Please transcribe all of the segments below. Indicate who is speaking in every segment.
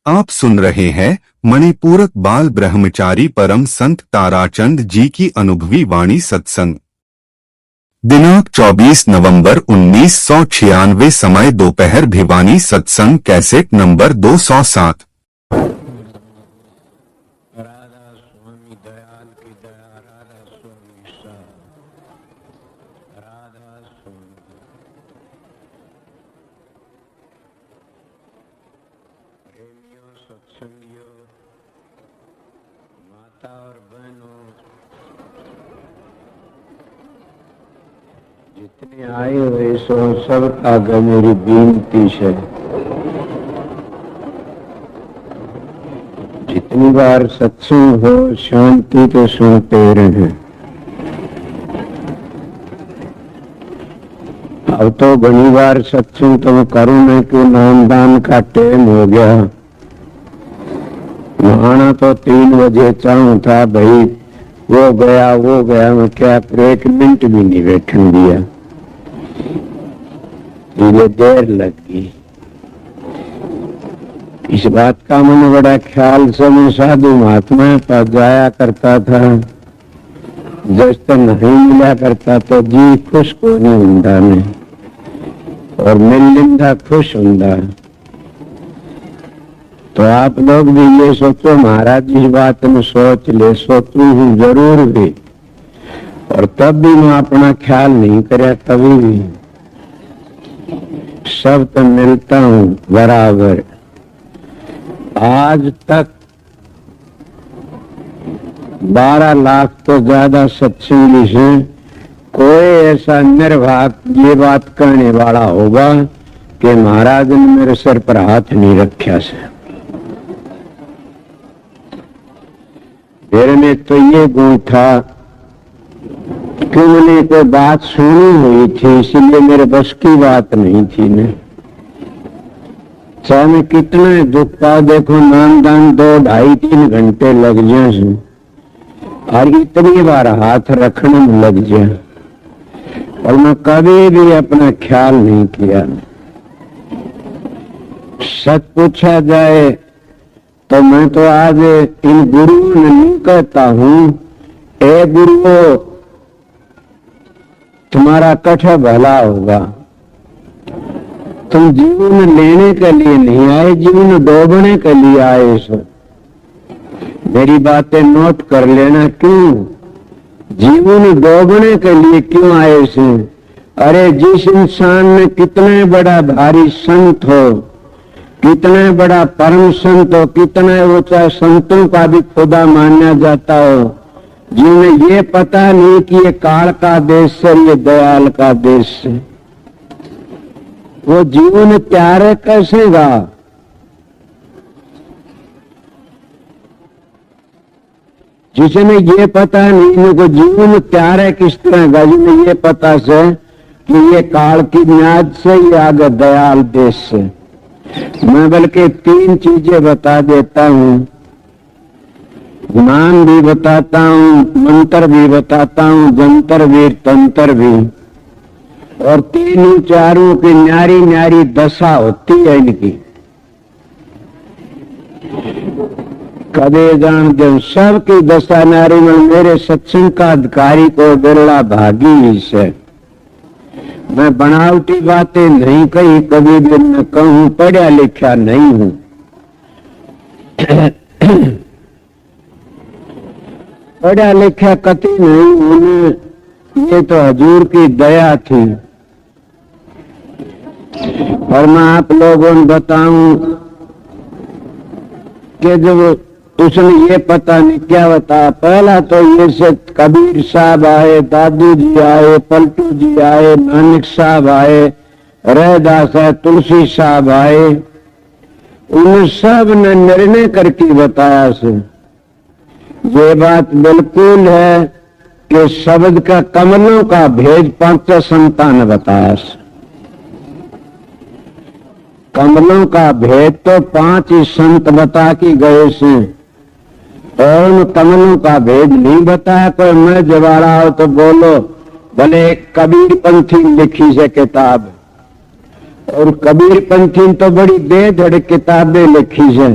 Speaker 1: आप सुन रहे हैं मणिपूरक बाल ब्रह्मचारी परम संत ताराचंद जी की अनुभवी वाणी सत्संग। दिनांक 24 नवंबर 1996, समय दोपहर। भिवानी। सत्संग कैसेट नंबर 207।
Speaker 2: राधा स्वामी दयाल की दया, राधा स्वामी सा, राधा स्वामी। प्रेमियों, सत्संगियों, माता और बहनों, जितने आए हुए सो सब आगे मेरी विनती है, जितनी बार सत्संग हो शांति तो सुनते रहे। अब तो घनी बार सत्संग तो करूं मैं कि नामदान का टाइम हो गया। नहाना तो 3 बजे चाहूं था, भाई वो गया मैं क्या पर 1 मिनट भी नहीं बैठने दिया। मुझे देर लग गई। इस बात का मन बड़ा ख्याल से मैं साधु महात्मा पास जाया करता था। जब तक नहीं मिला करता तो जी खुश को नहीं होता नहीं, और मिल लिंदा खुश होता। तो आप लोग भी ये सोचो, महाराज इस बात में सोच ले। सोचू हूँ जरूर भी, और तब भी मैं अपना ख्याल नहीं करे। कभी भी सब तो मिलता हूँ बराबर। आज तक 12 लाख तो ज्यादा सत्संगी से कोई ऐसा निर्भाग ये बात कहने वाला होगा कि महाराज ने मेरे सर पर हाथ नहीं रखा से। मेरे में तो ये गुण था कि मैंने कोई बात सुनी हुई थी, इसलिए मेरे बस की बात नहीं थी न। चाहे मैं कितना दुख पाओ, देखो नामदान 2, 2.5, 3 घंटे लग जाए और इतनी बार हाथ रखने में लग जाए, और मैं कभी भी अपना ख्याल नहीं किया। सच पूछा जाए तो मैं तो आज इन गुरुओं ने नहीं कहता हूं, ए गुरुओं तुम्हारा कठा भला होगा। तुम जीवन लेने के लिए नहीं आए, जीवन डोबने के लिए आए सो। मेरी बातें नोट कर लेना। क्यों जीवन डोबने के लिए क्यों आए से? अरे जिस इंसान में कितने बड़ा भारी संत हो, कितने बड़ा परम संत हो, कितने ऊंचा संतों का भी खुदा माना जाता हो, जिन्हें ये पता नहीं कि ये काल का देश है, ये दयाल का देश है, वो जीवन प्यारे कैसे गा? जिसने ये पता नहीं इनको जीवन प्यारे किस तरह गा, जिन्हें ये पता से कि ये काल की न्याज से ये आगे दयाल देश से। मैं बल्कि 3 चीजें बता देता हूँ, नाम भी बताता हूँ, मंत्र भी बताता हूँ, जंतर भी तंत्र भी, और 3 चारों की न्यारी न्यारी दशा होती है इनकी। कदे जान दे सबकी दशा नारी में। मेरे सत्संग का अधिकारी को बिरला भागी से। मैं बनावटी बातें नहीं कही कभी भी, मैं कहूँ पढ़ा लिखा नहीं हूँ। पढ़ा लिखा कति नहीं हूँ, ये तो हजूर की दया थी। और मैं आप लोगों को बताऊं कि जब उसने ये पता नहीं क्या बता, पहला तो ये से कबीर साहब आए, दादू जी आए, पलटू जी आए, नानक साहब आए, रैदास है, तुलसी साहब आए। उन सब ने निर्णय करके बताया से ये बात बिल्कुल है कि शब्द का कमलों का भेद 5 संतान बताया से। कमलों का भेद तो 5 ही संत बता के गए से, और उन कमलों का भेद नहीं बताया। कोई मैं जवाड़ा हो तो बोलो, भले कबीर पंथी लिखी से किताब, और कबीर पंथी तो बड़ी बेधड़ किताबें लिखी से,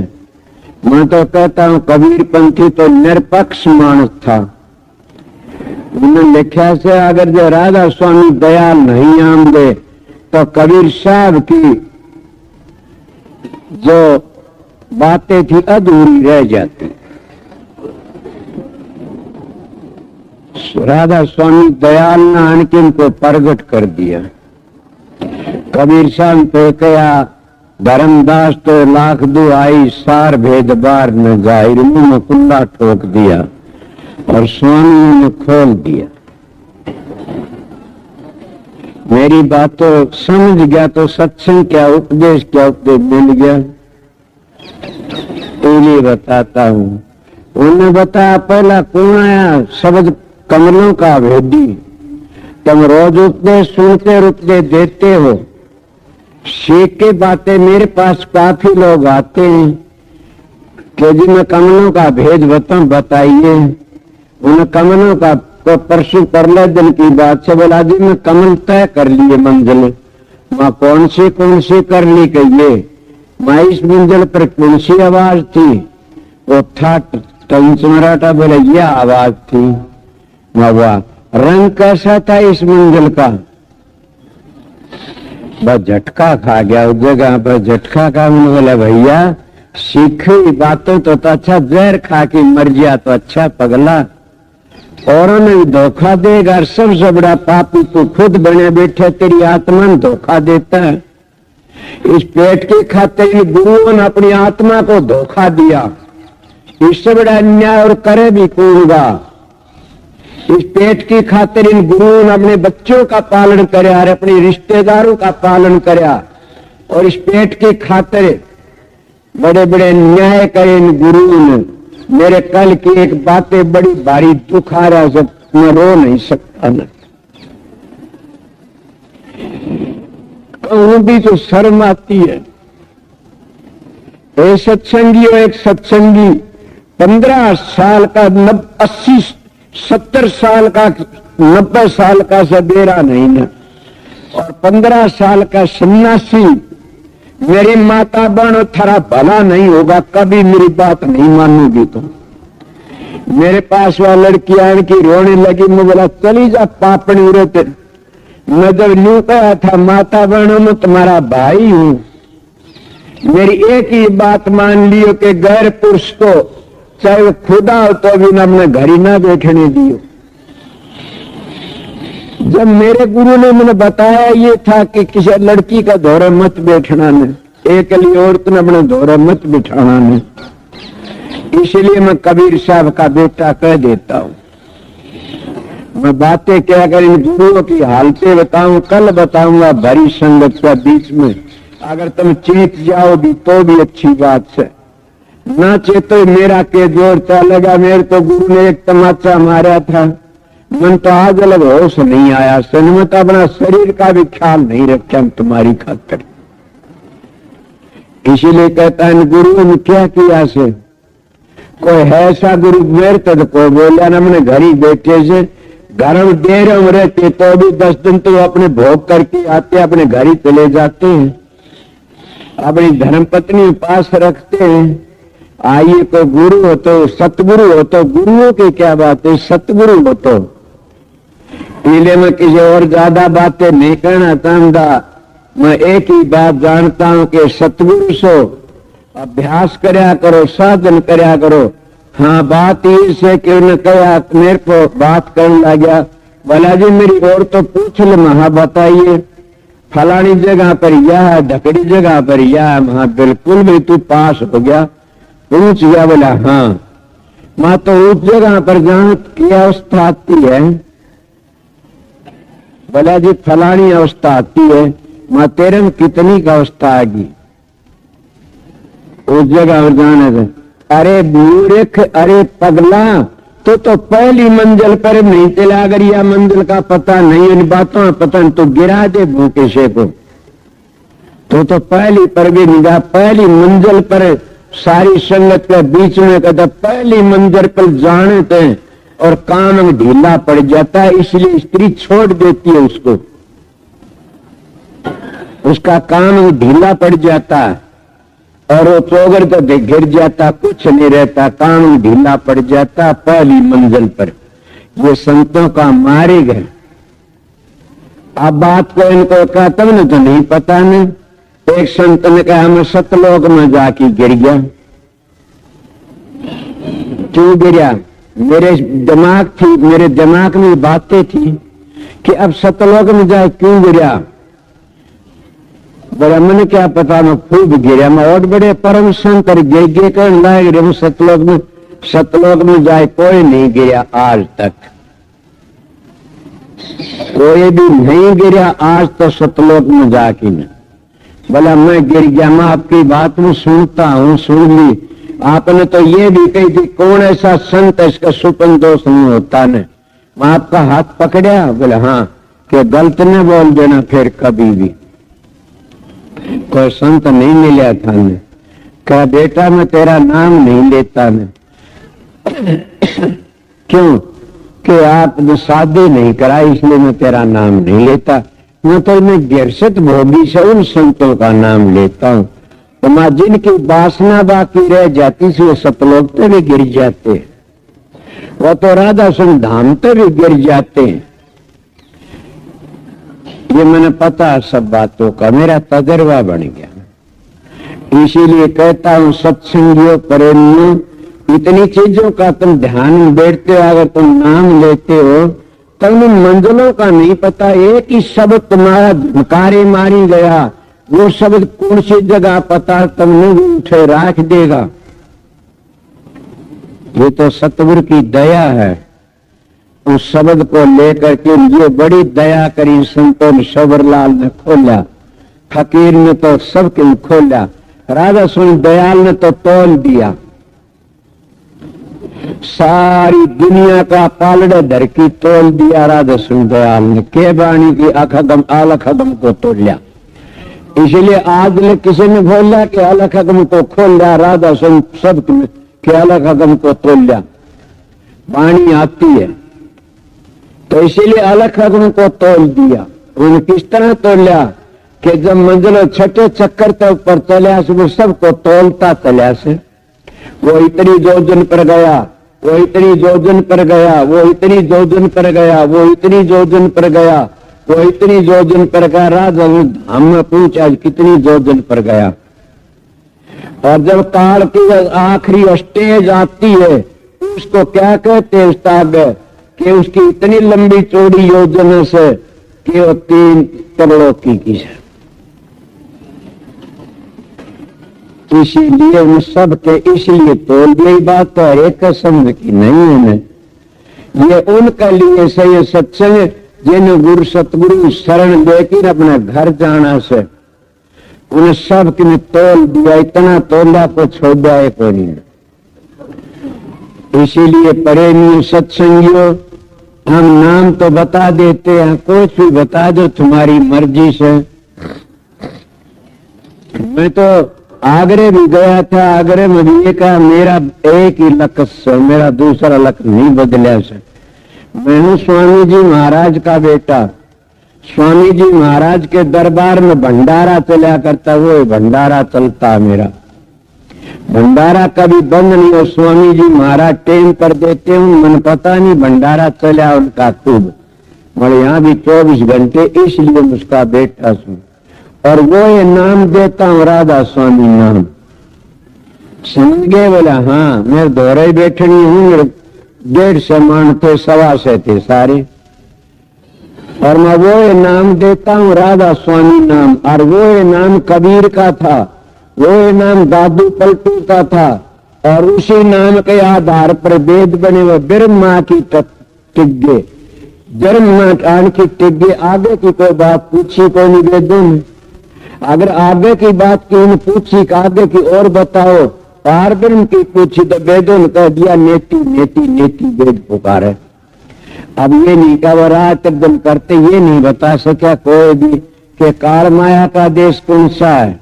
Speaker 2: मैं तो कहता हूं कबीर पंथी तो निरपक्ष मानस था। उन्होंने लिखा से अगर जो राधा स्वामी दयाल नहीं आमदे तो कबीर साहब की जो बातें थी अधूरी रह जाती। राधा स्वामी दयाल ने आणकिन को प्रगट कर दिया। कबीर साहब पे कया धर्मदास तो लाख दो आई सार भेद बार न जाहिर, मुंह में कुल्ला ठोक दिया और स्वामी ने खोल दिया। मेरी बात तो समझ गया तो सत्संग क्या उपदेश मिल गया। इसलिए बताता हूं। उन्होंने बताया पहला कौन आया, शब्द कमलों का भेदी। तुम रोज उपदेश सुनते रुकते देते हो, सीख के बातें मेरे पास काफी लोग आते हैं कि जी मैं कमलों का भेद बताइए। उन्हें कमलों का तो परसों परले दिन की बात से बोला जी मैं कमल तय कर लिए मंजिल। माँ कौन सी कर ली कहिए। माँ इस मंजिल पर कौन सी आवाज थी, वो था टंचमराटा बोले यह आवाज थी। वाह रंग कैसा था इस मंजिल का, बस झटका खा गया उस जगह पर। झटका खा बोले भैया सीखी बातों तो अच्छा, जहर खा के मर गया तो अच्छा पगला। औरों ने धोखा देगा, सबसे बड़ा पापी तू खुद बने बैठे, तेरी आत्मा ने धोखा देता है। इस पेट के खातिर गुरुओं ने अपनी आत्मा को धोखा दिया, इससे बड़ा अन्याय और करे भी कौनगा। इस पेट की खातिर इन गुरुओं ने अपने बच्चों का पालन करया और अपने रिश्तेदारों का पालन करया, और इस पेट की खातिर बड़े बड़े न्याय करे इन गुरुओं ने। मेरे कल की एक बातें बड़ी भारी दुख आ रहा, सब मैं रो नहीं सकता न कहूं भी तो शर्म आती है। एक सत्संगी 15 साल का 70 साल का 90 साल का सबेरा नहीं ना, और 15 साल का सन्यासी मेरी माता बहन थारा भला नहीं होगा, कभी मेरी बात नहीं मानोगी तो। मेरे पास वह लड़की आने की रोने लगी, मैं बोला चली जा पापड़ी उड़ते। मैं जब न्यू कहा था माता बहनों में तुम्हारा भाई हूं, मेरी एक ही बात मान लियो कि गैर पुरुष को चाहे वो खुदा हो तो भी ना अपने घर ही ना बैठने दियो। जब मेरे गुरु ने मुझे बताया ये था कि किसी लड़की का दौरा मत बैठना ने, एक औरत ने अपने दौरा मत बिठाना ने, इसलिए मैं कबीर साहब का बेटा कह देता हूं। मैं बातें क्या कर इन गुरुओं की हालतें बताऊं, कल बताऊंगा भरी संगत के बीच में। अगर तुम चीत जाओगी तो भी अच्छी बात है, ना चेतो मेरा के जोर चलेगा। मेरे तो गुरु ने एक तमाचा मारा था, मन तो आज अलग होश नहीं आया। में तो अपना शरीर का भी ख्याल नहीं रखा तुम्हारी खातिर। इसीलिए कहता है गुरु ने क्या किया से, कोई है ऐसा गुरु मेरे तक को बोला ना, मैंने घर ही बैठे से घर में देर में रहते तो भी 10 दिन तो अपने भोग करके आते, अपने घर ही चले जाते हैं, अपनी धर्मपत्नी पास रखते हैं। आइए कोई गुरु हो तो सतगुरु हो तो, गुरुओं की क्या बात है, सतगुरु हो तो। इसलिए मैं किसी और ज्यादा बातें नहीं कहना चाहता। मैं एक ही बात जानता हूं कि सतगुरु सो अभ्यास करया करो, साधन करया करो। हाँ बात ये से कि उन्होंने कहा मेरे को बात करने लगा, बोला जी मेरी और तो पूछ ले। महा बताइए फलानी जगह पर यह, ढकड़ी जगह पर यह। महा बिल्कुल भी तू पास हो गया, पूछ गया। बोला हाँ। मां तो उस जगह पर जहां की अवस्था आती है, बोला जी फलानी अवस्था आती है। मां तेरे में कितनी का अवस्था आएगी उस जगह पर जाने से? अरे मूर्ख, अरे पगला, तो पहली मंजिल पर नहीं चला। अगर यह मंजिल का पता नहीं, इन बातों का पता नहीं तो गिरा दे भूखे से को। तो पहली पर भी निगाह, पहली मंजिल पर सारी संगत के बीच में कहता पहली मंजिल पर जाने थे और काम में ढीला पड़ जाता है, इसलिए स्त्री छोड़ देती है उसको, उसका काम ढीला पड़ जाता है और वो चौगर तो गिर जाता, कुछ नहीं रहता, काम ढीला पड़ जाता पहली मंजिल पर। ये संतों का मार्ग है। अब बात को इनको कहा तब ने तो नहीं पता नहीं। एक संत ने कहा मैं सतलोक में जाके गिर गया। क्यों गिरा? मेरे दिमाग में बातें थी कि अब सतलोक में जाए क्यों गिरा। बोला मैंने क्या पता, मैं खूब गिरा, मैं और बड़े परम संत गिर कर लाए गिरे सतलोक में जाए कोई नहीं गिरा आज तक, कोई भी नहीं गिरा आज तो सतलोक में जाके नहीं। बोला मैं गिर गया, मैं आपकी बात में सुनता हूँ, सुन ली। आपने तो ये भी कही थी कौन ऐसा संत है इसका सुपन दोष नहीं होता ने, मैं आपका हाथ पकड़ा। बोले हाँ, कि गलत न बोल देना फिर कभी भी। कोई संत नहीं मिला था ने, कहा बेटा मैं तेरा नाम नहीं लेता ने। क्यों? कि आपने शादी नहीं करा इसलिए मैं तेरा नाम नहीं लेता, मैं तो मैं गिरसत भोगी से उन संतों का नाम लेता हूँ। तो माँ जिनकी वासना बाकी रह जाती से वो सतलोक पे भी गिर जाते, वो तो राधा सुन धाम पे भी गिर जाते हैं। ये मैंने पता सब बातों का, मेरा तजर्बा बन गया। इसीलिए कहता हूँ सत्संगियों प्रेमियों, इतनी चीजों का तुम ध्यान में बैठते हो, अगर तुम नाम लेते हो तुम मंजिलों का नहीं पता। एक ही शब्द तुम्हारा धुकारी मारी गया, वो शब्द कौन सी जगह पता तुमने उठे राख देगा। ये तो सतगुरु की दया है। उस शब्द को लेकर के ये बड़ी दया करी संतों ने, शबरलाल ने खोला, फकीर ने तो सबके खोला, राधा सुन दयाल ने तो तोल दिया। सारी दुनिया का पालड़े धर की तोल दिया राधा सुन दयाल ने, के बाणी की अखगम अलखगम को तोलिया। इसलिए आज ने किसी ने बोला कि अलखगम को खोल लिया, राधा सुन सब के अलखगम को तोलिया। वाणी आती है तो इसीलिए अलखगम को तोल दिया। उन्हें किस तरह तोलिया कि जब मंजिल छठे चक्कर तक ऊपर चलिया से वो सबको तोलता चलिया से, वो इतनी जोजन पर गया, वो इतनी जोजन पर गया, वो इतनी जोजन पर गया, वो इतनी जोजन पर गया, वो इतनी जोजन पर गया। राजा हमने पूछा आज कितनी जोजन पर गया। और जब काल की आखिरी स्टेज आती है उसको क्या कहते हैं उस्ताद, कि उसकी इतनी लंबी चौड़ी योजना से कि वो 3 त्रिलोकी की है। इसीलिए उन सब के इसलिए तोल यही बात तो हर एक समझ की नहीं है। ये उनके लिए सही सत्संग जिन्हें गुरु सतगुरु शरण लेकर अपने घर जाना से उन्हें सब की तोल दिया, इतना तोला को छोड़ा है कोई नहीं। इसीलिए प्रेमी सत्संगियों हम नाम तो बता देते हैं, कुछ भी बता दो तुम्हारी मर्जी से। मैं तो आगरे भी गया था, आगरे में भी ये कहा मेरा एक ही लक्ष्य, मेरा दूसरा लक्ष्य नहीं बदला से। मैं हूँ स्वामी जी महाराज का बेटा। स्वामी जी महाराज के दरबार में भंडारा चला करता, वो भंडारा चलता मेरा। भंडारा कभी बंद नहीं हो, स्वामी जी महाराज टेम कर देते हूँ, मन पता नहीं भंडारा चला उनका खूब। और यहाँ भी 24 घंटे, इसलिए उसका बेटा सुन। और वो ये नाम देता हूँ राधा स्वामी नाम। समझ गए? बोला हाँ, मैं दोहरे बैठनी हूँ, 150 मान थे, 125 थे सारे। और मैं वो ये नाम देता हूँ राधा स्वामी नाम। और वो ये नाम कबीर का था, वो ये नाम दादू पलटू का था। और उसी नाम के आधार पर वेद बने हुए ब्रह्मा की टिग्गे, ब्रह्मा की टिग्गे। आगे की कोई बात पूछी कोई नहीं वेदों में, अगर आगे की बात की ने पूछी कि आगे की और बताओ, पार ब्रह्म की पूछी तो वेदों ने कह दिया नेति नेति नेति वेद पुकारे। अब ये नहीं कहा वो रात एकदम करते, ये नहीं बता सका कोई भी कि काल माया का देश कौन सा है,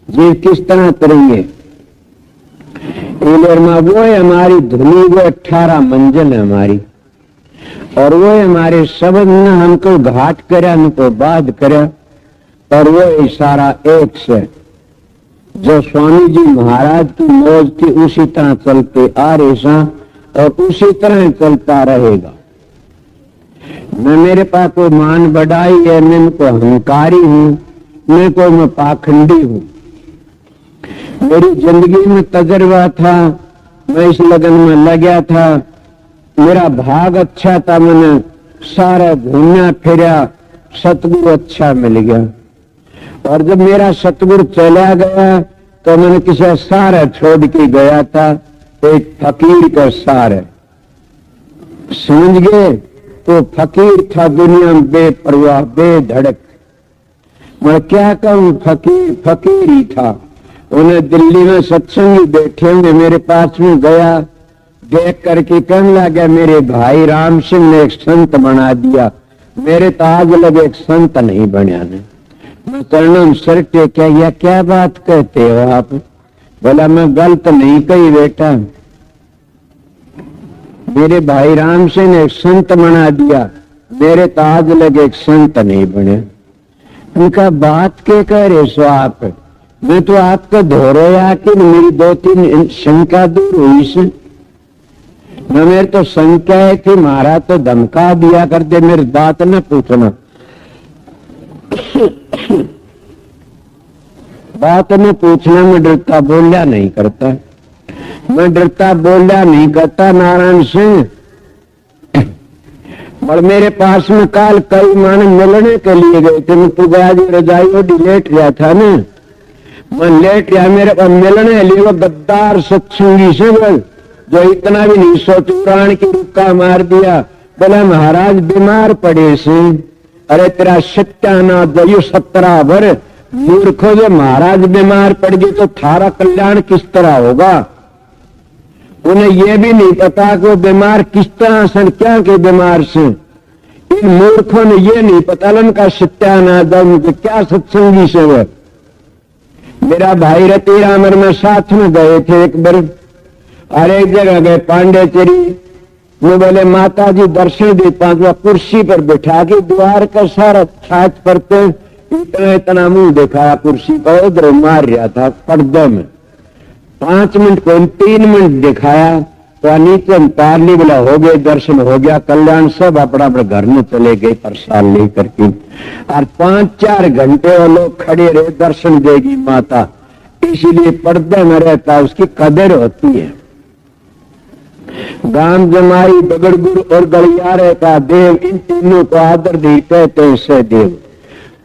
Speaker 2: ये किस तरह करेंगे। वो है हमारी धुनी, वो 18 मंजिल है हमारी। और वो है हमारे शब्द ने हमको घाट करा, हमको बाध करा। और वो इशारा एक से जो स्वामी जी महाराज की मौज थी उसी तरह चलते आ रहे सा और उसी तरह चलता रहेगा। न मेरे पास कोई मान बढ़ाई है, न कोई अहंकारी हूं, न कोई मैं पाखंडी हूं। मेरी जिंदगी में तजर्बा था, मैं इस लगन में लगा था, मेरा भाग अच्छा था, मैंने सारा घूमना फिरा, सतगुरु अच्छा मिल गया। और जब मेरा सतगुरु चला गया तो मैंने किसी सारा छोड़ के गया था, एक फकीर का सार समझ गए। तो फकीर था दुनिया में बेपरवाह बेधड़क। मैं क्या कहूं, फकीर फकीर ही था। उन्हें दिल्ली में सत्संगी बैठे होंगे, मेरे पास में गया, देख करके कहने लगा मेरे भाई राम सिंह ने एक संत बना दिया, मेरे तो आज लगे एक संत नहीं बना ने। मैं चरणों सर टेका, या क्या बात कहते हो आप? बोला मैं गलत नहीं कही बेटा, मेरे भाई राम सिंह ने एक संत बना दिया, मेरे तो आज लगे एक संत नहीं बने। उनका बात के कह रहे सो आप? मैं तो आपको धोरे आके मेरी 2-3 शंका दूर हुई से न, मेरे तो शंका थी, मारा तो धमका दिया करते, मेरी बात न पूछना। बात न पूछना, मैं डरता बोलिया नहीं करता, मैं डरता बोलिया नहीं करता नारायण सिंह। और मेरे पास में काल कई मान मिलने के लिए गए थे, मैं तू गया जी रजाई ओढ़ी लेट रहा था ना, मैं लेट रहा, मेरे पास मिलने लिए वो गद्दार सत्संगी से जो इतना भी नहीं सोच प्राण की रुक्का मार दिया। बोला महाराज बीमार पड़े से। अरे तेरा सत्यानाथ दयु 17 भर मूर्खो, जो महाराज बीमार पड़ गए तो थारा कल्याण किस तरह होगा? उन्हें यह भी नहीं पता कि वो बीमार किस तरह से, क्या के बीमार से। इन मूर्खों ने यह नहीं पता उनका सत्यानाथ क्या सत्संगी से। वो मेरा भाई रति रामर में साथ में गए थे एक बार, और एक जगह गए पांडेचेरी में, बोले माता जी दर्शन दे, 5वां कुर्सी पर बिठा के द्वार का सारा छाछ पड़ते, इतना इतना मुंह दिखाया कुर्सी पर, उधर मार रहा था पर्दे में। 5 मिनट को 3 मिनट दिखाया तो नीचे तार ली, बोला हो गए दर्शन हो गया कल्याण, सब अपना अपने घर में चले गए प्रसाद लेकर के। और 5-4 घंटे वो लोग खड़े रहे, दर्शन देगी माता, इसीलिए पर्दे में रहता, उसकी कदर होती है। गांव जमाई बगड़गुर और गलियारे का देव, इन तीनों को आदर दी कहते से देव।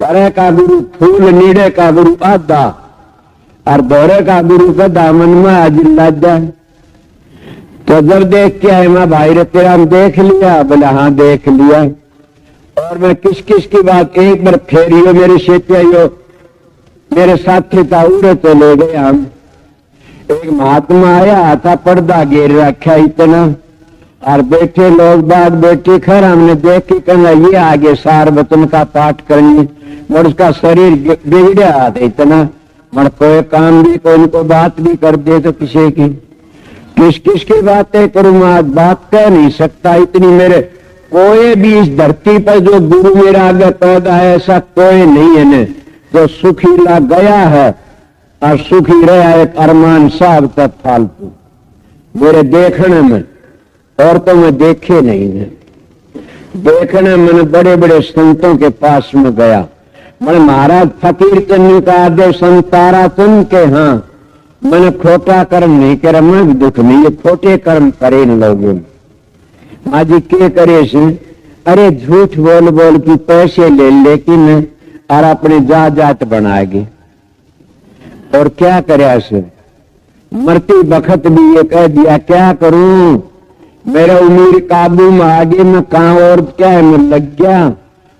Speaker 2: परे का गुरु फूल, नीड़े का गुरु आधा, और दौरे का गुरु का दामन में आज लाजा। तो जब देख के आए मां भाई रतिराम देख लिया? बोला हाँ देख लिया। और मैं किस किस की बात एक बार फेरियो मेरे शेतियो मेरे साथी था, उड़े चले गए हम। एक महात्मा आया था, पर्दा घेर रखा इतना, और बैठे लोग बाग बैठे खैर, हमने देख के कहना ये आगे सार वचन का पाठ करेंगे, और उसका शरीर बिगड़ा था इतना, मर कोई काम भी कोई को बात भी कर दे तो किसी की किस किस की बातें करूं, आज बात कह नहीं सकता इतनी। मेरे कोई भी इस धरती पर जो गुरु मेरा आगे पैदा है ऐसा कोई नहीं है ने, जो सुखी ला गया है और सुखी रहा एक अरमान साहब तक फालतू मेरे देखने में, और तो मैं देखे नहीं है। देखने मैंने बड़े बड़े संतों के पास में गया, मैंने महाराज फकीर चन्नी का आदेश संतारा चुन के, हाँ मैंने खोटा कर्म नहीं करा, मैं भी दुख नहीं, ये खोटे कर्म करे इन लोगों ने। आज क्या करे से? अरे झूठ बोल बोल की पैसे ले लेकिन और अपने जात बनाएगी, और क्या करे से? मरती बखत भी ये कह दिया क्या करूं, मेरा उम्र काबू में आ गई, मैं कहा और क्या है, मैं लग गया,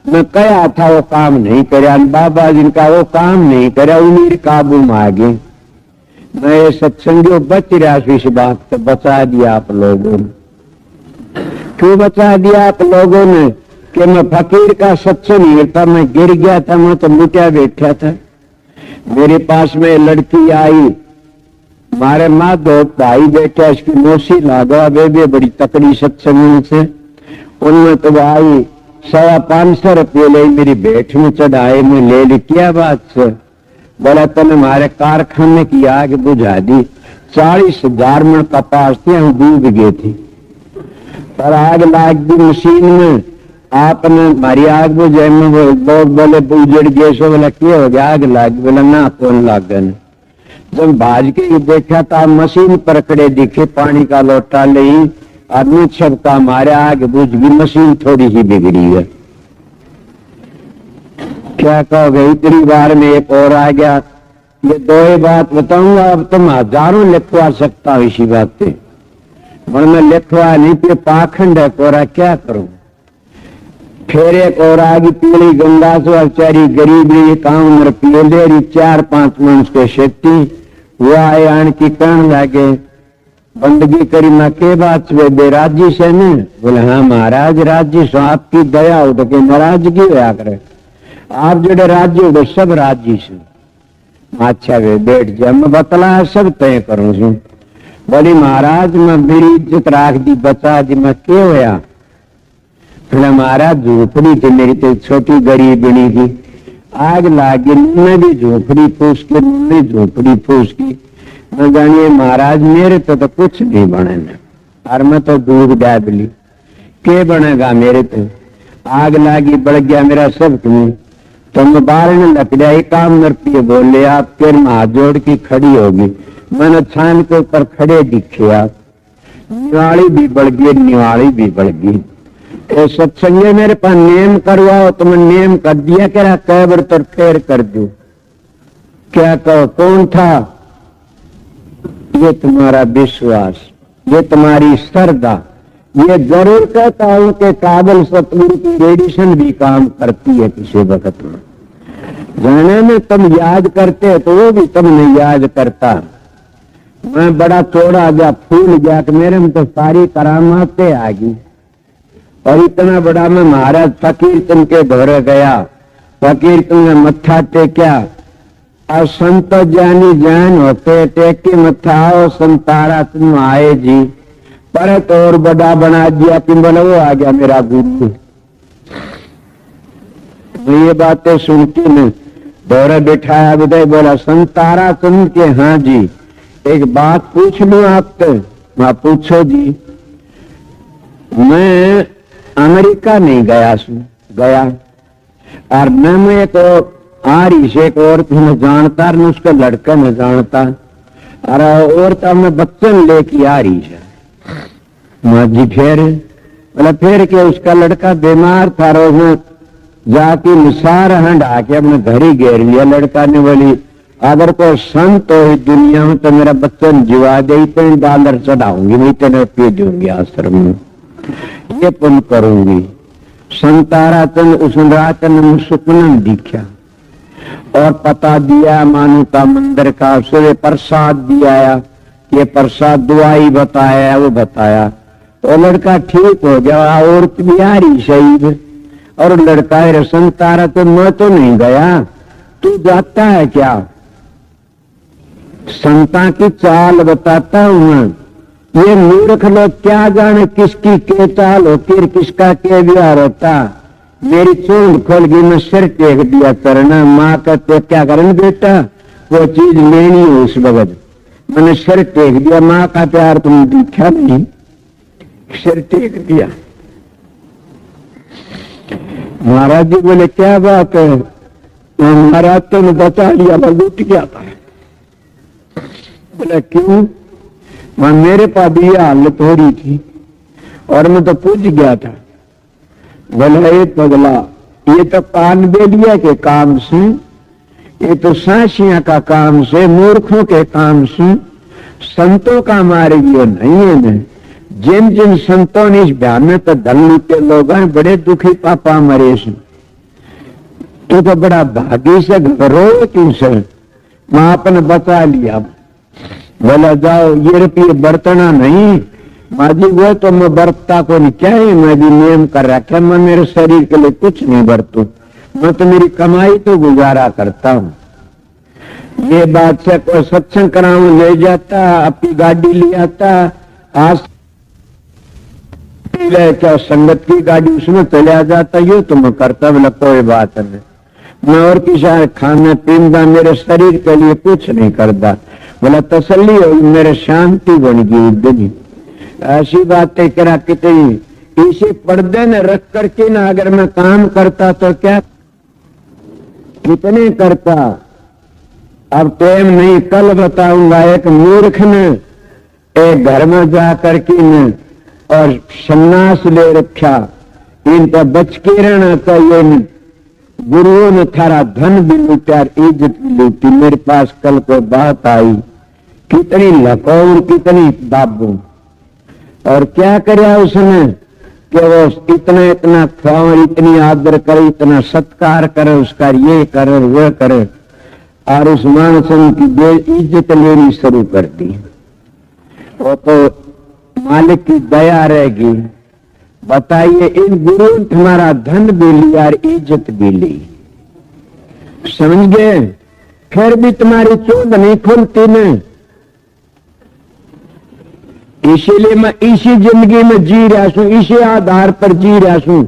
Speaker 2: मैं कहा था वो काम नहीं करे, बाबा जिनका वो काम नहीं करे, उम्र काबू में आ गई। मैं सत्संगियों बच रहा इस बात से, बचा दिया आप लोगों ने। क्यों बचा दिया आप लोगों ने? कि मैं फकीर का सत्संग नहीं था, मैं गिर गया था, मैं तो मुटिया बैठा था। मेरे पास में लड़की आई, मारे माँ दो भाई बेटा, इसकी मौसी लागवा बेबे बड़ी तकड़ी सत्संग से, उनमें तो आई 550 रुपये ले मेरी भेंट में चढ़ाए, मैं ले ली क्या बात से? बोला तूने हमारे कारखाने की आग बुझा दी। 40,000 मन कपास थी, हम डूब गए थे, पर आग लाग दी मशीन में। आपने हमारी आग बुझाई में वो लोग बोले उजड़ गए सो। बोला क्या हो गया? आग लाग। बोला ना कौन लागन। जब भाज के देखा था मशीन पर खड़े दिखे, पानी का लोटा ले आदमी छपका मारे, आग बुझ गई, मशीन थोड़ी सी बिगड़ी है। क्या कहोगे? इतनी बार में एक और आ गया। ये दो ही बात बताऊंगा, अब तुम हजारों लिखवा सकता हो इसी बात पे, और मैं लिखवा नहीं पे पाखंड है कोरा, क्या करूं। फिर एक और आगी पीली गंगा से बेचारी गरीबी काम मर पियलेरी 4-5 मन के खेती वो आए आन की कहने लगे बंदगी करी। मैं के बात वे बेराजी से ने? बोले हाँ महाराज राजी सो, आपकी दया हो तो के नाराजगी होया करे, आप जो राज्य हो सब राज्य से। अच्छा वे बैठ जा, मैं बतला सब तय करूं छू। बोली महाराज मैं मेरी इज्जत राख दी, बचा दी, मैं के होया? बोले महाराज झोपड़ी थी मेरी, तो छोटी गरीब बनी थी, आग लागी, मैं भी झोपड़ी फूस के, मैं झोपड़ी फूस की। मैं जानिए महाराज मेरे तो कुछ नहीं बने न, और मैं तो दूध डाबली, के बनेगा मेरे तो? आग लागी, बढ़ गया मेरा सब तुम्हें। तो मैं बाहर ने लकड़ियाई काम नरती बोले, आप फिर हाथ जोड़ की खड़ी होगी। मैंने छान के ऊपर खड़े दिखे आप, निवाड़ी भी बढ़ गई, निवाड़ी भी बढ़ गई। तो सत्संग मेरे पास नेम करवाओ, तो मैं नेम कर दिया, कह रहा कैबर तो फेर कर दू। क्या कहो कौन था? ये तुम्हारा विश्वास, ये तुम्हारी श्रद्धा, ये जरूर कहता हूं कि काबल सतगुरु की रेडिशन भी काम करती है किसी वक्त में। जाने में तुम याद करते तो वो भी तुमने याद करता। मैं बड़ा चौड़ा गया, फूल गया कि मेरे में तो सारी करामातें आ गई। और इतना बड़ा मैं महाराज फकीर तुम के घर गया, फकीर तुमने मत्था टेक्या, और संत जानी जान होते टेक के मत्था आओ संतारा तुम आए जी। पर तो और बड़ा बना दिया कि बोला वो आ गया मेरा गुरु। तो ये बातें सुन के मैं दौरा बिठाया, विदय बोला संतारा तुम के? हाँ जी, एक बात पूछ लूं आपसे? मैं पूछो जी। मैं अमेरिका नहीं गया गया, और मैं एक आरी से एक औरत में जानता, उसका लड़का में जानता, और औरत में बच्चन लेके आ रही है। माँ जी फिर बोला फिर के उसका लड़का बीमार था, रोज जाके निसार हंड आके अपने घर ही घेर लिया। लड़का ने बोली अगर कोई संत हो दुनिया में तो मेरा बच्चन जिवा दे, $3 चढ़ाऊंगी, मैं इतने रुपये दूंगी आश्रम में, ये पुण्य करूंगी। संतारा चंद उस रात ने सुपन दिखा और पता दिया मानुता मंदिर का, उसने प्रसाद दिया, ये प्रसाद दुआई बताया, वो बताया तो लड़का ठीक हो गया। औरत भी आ रही शहीद, और लड़का है संतारा तो मैं तो नहीं गया, तू जाता है क्या? संता की चाल बताता हूं मैं। ये मूर्ख लोग क्या जाने किसकी के चाल होती है, किसका के व्यवहार होता। मेरी चोंद खोल गई, मैं सिर टेक दिया करना। माँ कहते क्या करन बेटा, वो चीज लेनी हो उस वक्त। मैंने सिर टेक दिया, माँ का प्यार तुम दिखा नहीं, सिर टेक दिया। महाराज जी बोले क्या बात है? महाराज तुमने बचा लिया, मैं लूट गया था। बोला क्यों? मैं मेरे पास भी हालत हो रही थी और मैं तो पूछ गया था। बोला ये पगला, ये तो कान बेलिया के काम से, ये तो सासिया का काम से, मूर्खों के काम से, संतों का मार्ग ये नहीं है। मैं जिन जिन संतों ने इस भ्यान में तो धन लूटे लोग हैं, बड़े दुखी पापा मरे से। तू तो बड़ा भागी से घबरो तुमसे, मैं आपने बचा लिया। बोला जाओ ये रुपये बरतना नहीं। माँ जी वो तो मैं बरतता को नहीं, क्या है मैं भी नियम कर रखा, मैं मेरे शरीर के लिए कुछ नहीं बरतू, मैं तो मेरी कमाई तो गुजारा करता हूँ। ये बात से कोई सत्संग कराऊं ले जाता, अपनी गाड़ी ले आता, आज क्या संगत की गाड़ी उसमें चले आ जाता, ये तो मैं करता। बोला कोई बात नहीं, मैं और किसी खाना पींदा मेरे शरीर के लिए कुछ नहीं करता। बोला तसल्ली होगी, मेरे शांति बन गई दुनिया। ऐसी बातें करा कितनी इसे पर्दे में रख करके ना अगर मैं काम करता तो क्या कितने करता। अब टाइम नहीं, कल बताऊंगा। एक मूर्ख ने एक घर में जा करके न और सन्यास ले रखा। इन पर बच के रहना चाहिए। गुरुओं ने थारा धन भी लूटा, इज्जत भी लूटी। मेरे पास कल को बात आई, कितनी लकौर कितनी बाबू। और क्या कराया उसने कि वो इतना इतना ख्वार, इतनी आदर करे, इतना सत्कार करे, उसका ये करे वो करे, और उस मानस की बेइज्जत लेनी शुरू कर दी। वो तो मालिक की दया रहेगी। बताइए, इन गुरुओं ने तुम्हारा धन भी लिया और इज्जत भी ली, समझ गए? फिर भी तुम्हारी चोट नहीं खुलती न। इसीलिए मैं इसी जिंदगी में जी रहा हूं, इसी आधार पर जी रहा हूं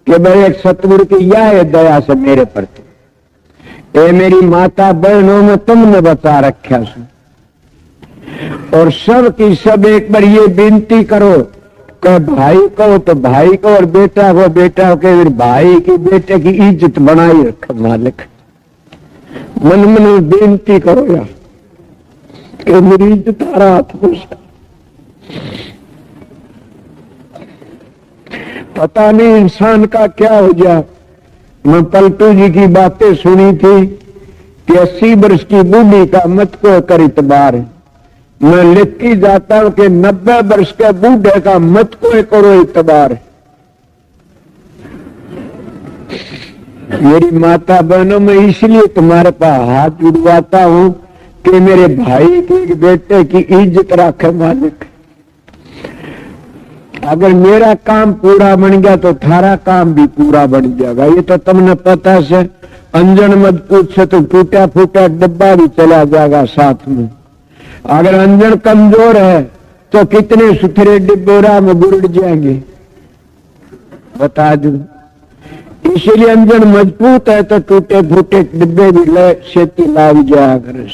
Speaker 2: कि भाई एक सतगुरु की यह दया से मेरे पर थी। ये मेरी माता बहनों में तुमने बचा रखा सु। और सब की सब एक बार ये विनती करो कि भाई को तो भाई को और बेटा को बेटा के, फिर भाई की बेटे की इज्जत बनाई रखे मालिक। मन मन विनती करो यार कि मेरी इज्जत तारा हाथ में। पता नहीं इंसान का क्या हो गया। मैं पलटू जी की बातें सुनी थी कि 80 वर्ष की बूढ़ी का मत को कर इतबार। मैं लिख के जाता हूं कि 90 वर्ष के बूढ़े का मत को करो इतबार। मेरी माता बहनों में इसलिए तुम्हारे पास हाथ जुड़वाता हूं कि मेरे भाई के बेटे की इज्जत रखे मालिक। अगर मेरा काम पूरा बन गया तो थारा काम भी पूरा बन जाएगा। ये तो तुमने पता से अंजन मत पूछ से तो टूटा फूटा डब्बा भी चला जाएगा साथ में। अगर अंजन कमजोर है तो कितने सुथरे डिब्बोरा में बुड़ जाएंगे, बता दू। इसीलिए अंजन मजबूत है तो टूटे फूटे डिब्बे भी खेती लाग जाया करे।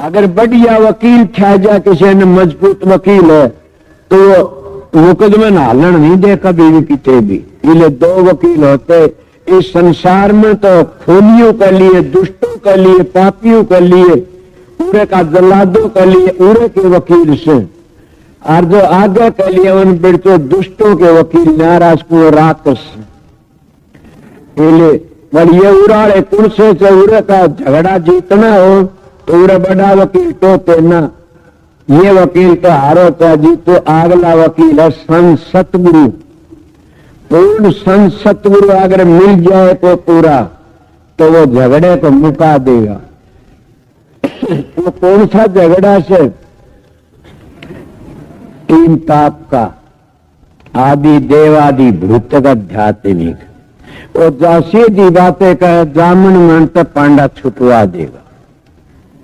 Speaker 2: अगर बढ़िया वकील छा जा, किसी ने मजबूत वकील है तो मुकदमे में हालन नहीं दे कभी भी किते भी। इसलिए 2 वकील होते इस संसार में, तो खूनियों के लिए, दुष्टों के लिए, पापियों के लिए, पूरे का जल्लादों के लिए उड़े के वकील से, और जो आगे के लिए उन बिड़चो दुष्टों के वकील नाराज को राक्षस। पर ये उड़ाड़े कुण से उड़े का झगड़ा जीतना हो तो उड़े बड़ा वकील टोते ना। ये वकील तो हारो तो जीतो, अगला वकील है संत सतगुरु। पूर्ण संत सतगुरु अगर मिल जाए तो पूरा, तो वो झगड़े को मुका देगा। वो कौन सा झगड़ा से? 3 ताप का, आदि देवादि भूतक आध्यात्मिक। और जो सीधी बातें कहे जामन मन तो पांडा छुटवा देगा।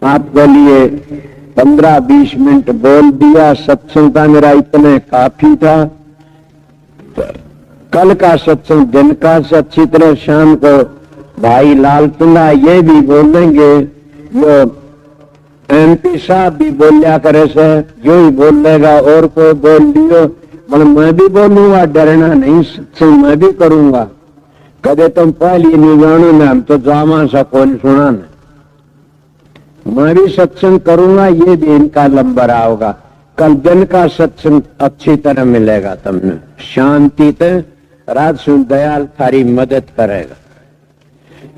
Speaker 2: आपके लिए 15-20 मिनट बोल दिया। सत्संग का मेरा इतने काफी था। कल का सत्संग दिन का से अच्छी तरह शाम को भाई लाल तुंगा ये भी बोलेंगे, जो MP साहब भी बोलिया करे से जो ही बोलेगा। और कोई बोल लियो, मतलब मैं भी बोलूंगा, डरना नहीं, सत्संग मैं भी करूंगा। कदे तुम पहले नहीं जानो ना, हम तो जामा सा कौन सुना ना। मैं भी सत्संग करूंगा, ये भी इनका लंबर आओगा। कल दिन का सत्संग अच्छी तरह मिलेगा तुमने, शांति से। रात सुन दयाल थारी मदद करेगा।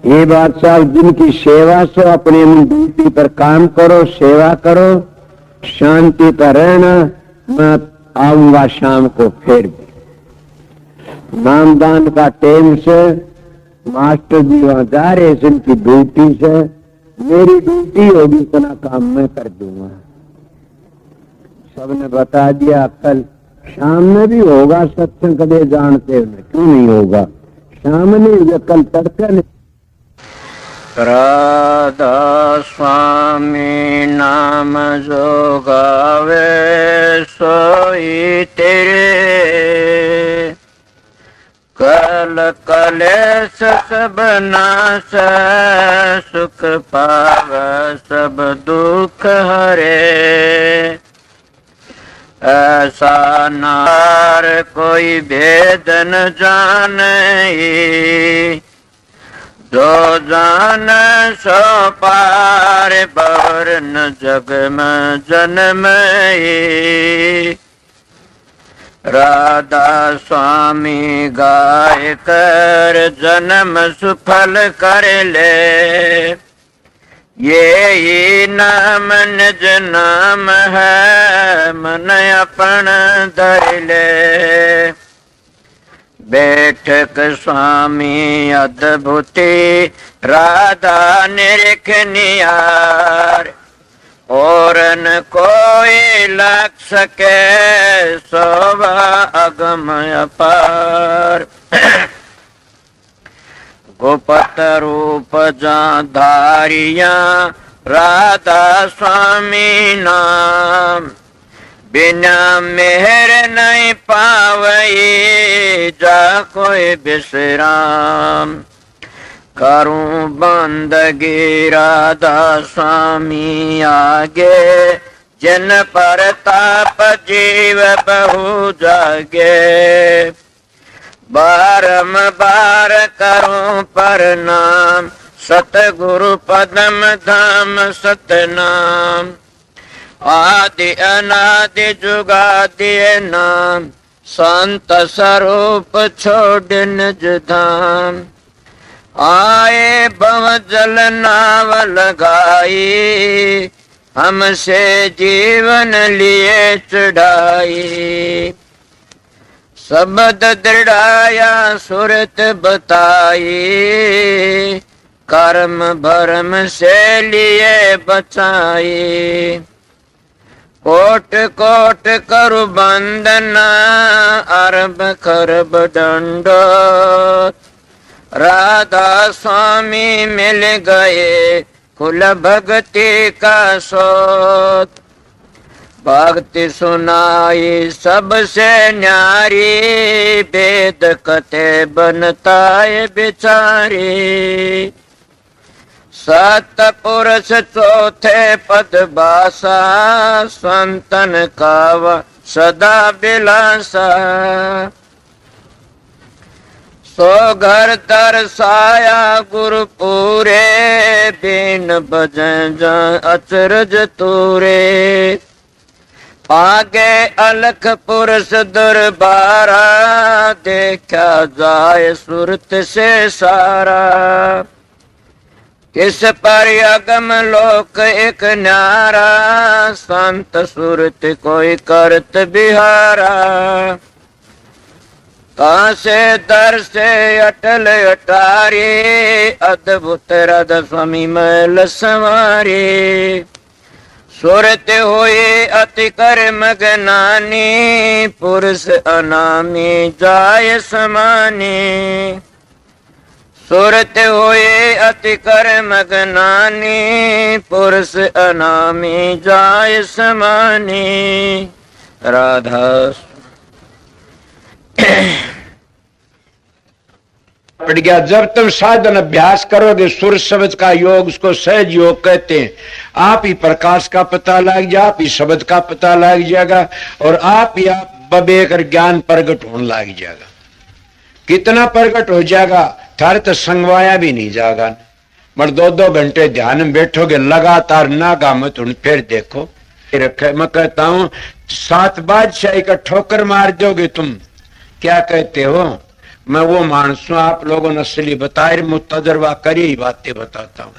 Speaker 2: ये बात साहब, जिनकी सेवा से अपनी ड्यूटी पर काम करो, सेवा करो, शांति पर रहना। मैं आऊंगा शाम को फिर भी। नामदान का टाइम से मास्टर जी वहां जा रहे, जिनकी ड्यूटी से मेरी ड्यूटी होगी, इतना काम मैं कर दूंगा। सबने बता दिया। कल शाम में भी होगा सत्संग, कदे जानते हो क्यों नहीं होगा? शाम में नहीं, कल तड़के नहीं।
Speaker 3: राधा स्वामी नाम जो गावे सोई तेरे, कल कलेश सब नाश, सुख पाव सब दुख हरे। ऐसा नार कोई भेद न जाने, जो जान सो पार बर न जग में जन्म। राधा स्वामी गाय कर जन्म सुफल कर ले, ये ही नाम निज नाम है मन अपन धर ले। बैठक स्वामी अद्भुति राधा निरख नियार, और न कोई लग सके शोभा अगम अपार। गोपत रूप जा धारिया राधा स्वामी नाम, बिना मेहर नहीं पावई जा कोई विश्राम। करूं बंदगी राधा स्वामी आगे, जिन परताप जीव बहु जागे। बारंबार करूं प्रणाम, सतगुरु पदम धाम सतनाम। आदि अनादि जुगादि नाम, संत स्वरूप छोड़ निज धाम। आए भव जल नाव लगाई, हमसे जीवन लिए चढ़ाई। शब्द दृढ़ाया सुरत बताई, कर्म भरम से लिए बचाई। कोट कोट करु बंदना, अरब खरब दंडोत। राधा स्वामी मिल गए कुल भक्ति का सोत। भक्ति सुनाई सबसे न्यारी, वेद कथे बनताए बिचारी। सतपुरुष चौथे पद बासा, संतन का सदा बिलासा। सो घर तरसाया गुरु पूरे, बिन बजन अचरज तूरे। आगे अलख पुरुष दरबारा, देखा जाए सुरत से सारा। किस पर अगम लोक एक न्यारा, संत सुरत कोई करत बिहारा। कासे दर से अटल अटारी, अद्भुत राधा स्वामी मैल संवारी। सुरत हुई अति कर मगनानी, पुरुष अनामी जाय समानी। सुरत हुई अति कर मगनानी, पुरुष अनामी जाय समानी। राधा
Speaker 4: पड़ गया। जब तुम साधन अभ्यास करोगे, सुर शब्द का योग, उसको सहज योग कहते हैं। आप ही प्रकाश का पता लग जाए, आप ही शब्द का पता लग जाएगा, और आप ही आप बबेकर ज्ञान प्रकट होने लग जाएगा। कितना प्रकट हो जाएगा, थारे तो संगवाया भी नहीं जाएगा। मगर 2-2 घंटे ध्यान में बैठोगे लगातार, नागा मत फिर देखो रखे। मैं कहता हूं 7 बादशाही का ठोकर मार दोगे तुम। क्या कहते हो? मैं वो मानस हूं, आप लोगों ने असली बताए, मुतजर्बा करी ही बातें बताता हूं।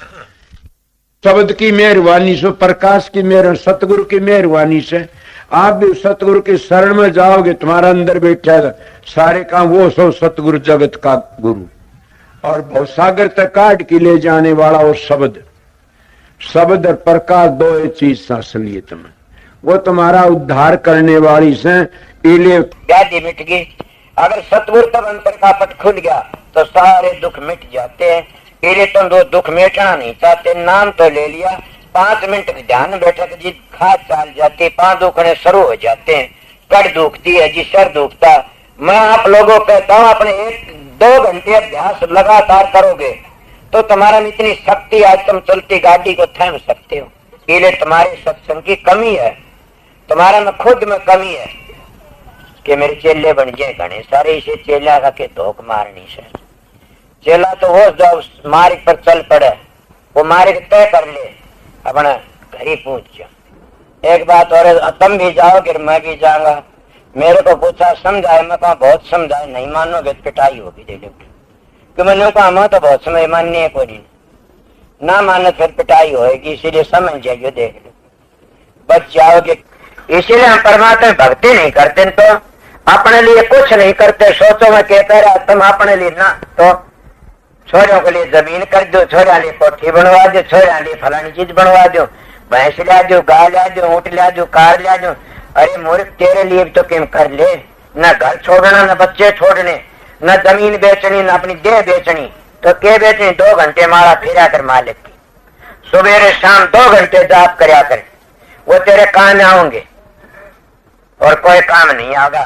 Speaker 4: शब्द की मेहरबानी से, प्रकाश की मेहर, सतगुरु की मेहरबानी से आप भी सतगुरु की शरण में जाओगे, तुम्हारा अंदर बैठेगा सारे काम वो सो सतगुरु जगत का गुरु, और भवसागर तक काट के ले जाने वाला। और शब्द और प्रकाश दो एक चीज असलियत में, वो तुम्हारा उद्धार करने वाली से पीले व्याधि मिट गई। अगर सतगुरु तब अंतर का पट खुल गया तो सारे दुख मिट जाते हैं। पहले तुम दो दुख मिटना नहीं चाहते, नाम तो ले लिया, 5 मिनट ध्यान बैठक जी खाद चाल जाती, 5 दुखने शुरू हो जाते हैं। कड़ दुखती है जी, सर दुखता। मैं आप लोगों कहता हूँ अपने एक
Speaker 3: 2 घंटे अभ्यास लगातार करोगे तो तुम्हारा में इतनी शक्ति आज तुम चलती गाड़ी को थाम सकते हो। इसलिए तुम्हारे सत्संग की कमी है, तुम्हारा में खुद में कमी है कि मेरे चेले बन जाए घने सारे, इसे चेला का के धोख मारनी से। चेला तो वो जो मार्ग पर चल पड़े वो मार्ग तय कर ले, अपना घर ही पहुंच जाओ। एक बात और, तुम भी जाओगे मैं भी जाऊंगा। मेरे को पूछा समझाए, मैं कहा बहुत समझाए, नहीं मानोगे तो पिटाई होगी दे लोगे। कि मैंने कहा मैं तो बहुत समय माननी है, कोई नहीं ना मानो फिर पिटाई होगी, इसीलिए समझ जाइए, देख लो बच जाओगे। इसीलिए हम परमात्मा भक्ति नहीं करते तो अपने लिए कुछ नहीं करते। सोचो मैं कहता रहा तुम अपने लिए ना तो छोरों के लिए जमीन कर दो, छोरा लिए कोठी बनवा दो, छोरा लिए फलानी चीज बनवा दो, भैंस ला दो, गाय ला दो, ऊँट ला दो, कार ला दो। अरे मूर्ख तेरे लिए तो किम कर ले, न घर छोड़ना, न बच्चे छोड़ने, न जमीन बेचनी, न अपनी देह बेचनी। तो क्या बेचनी? 2 घंटे मारा फिरा कर मालिक की, सुबह शाम 2 घंटे जाप करया कर, वो तेरे काम आओगे और कोई काम नहीं आगा।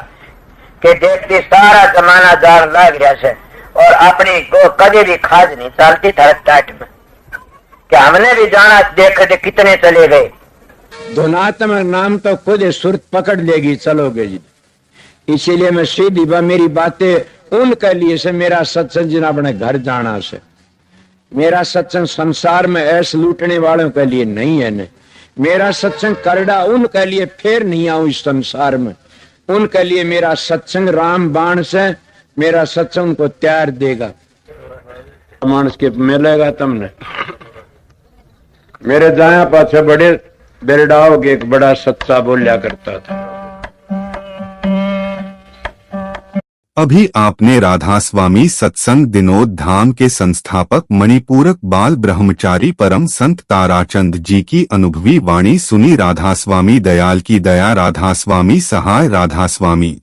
Speaker 3: कि देखती सारा जमाना जान लग रहा से और अपनी को कभी भी खाज नहीं चलती थरक टाट में। कि हमने भी जाना, देख दे कितने चले गए।
Speaker 2: धुनात्मक नाम तो खुद सुरत पकड़ लेगी, चलोगे जी। इसीलिए मैं सीधी मेरी बातें उनके लिए से, मेरा सत्संग जिन अपने घर जाना से, मेरा सत्संग संसार में ऐसे लूटने वालों के लिए नहीं है। न मेरा सत्संग करड़ा उनके लिए फिर नहीं आऊं इस संसार में, उनके लिए मेरा सत्संग राम बाण से, मेरा सत्संग उनको त्यार देगा। मानस के मिलेगा तुमने मेरे जाया पाछे बड़े बेरडाओ के एक बड़ा सच्चा बोलिया करता था।
Speaker 1: अभी आपने राधा स्वामी सत्संग दिनोद धाम के संस्थापक मणिपूरक बाल ब्रह्मचारी परम संत ताराचंद जी की अनुभवी वाणी सुनी। राधा स्वामी दयाल की दया, राधा स्वामी सहाय, राधा स्वामी।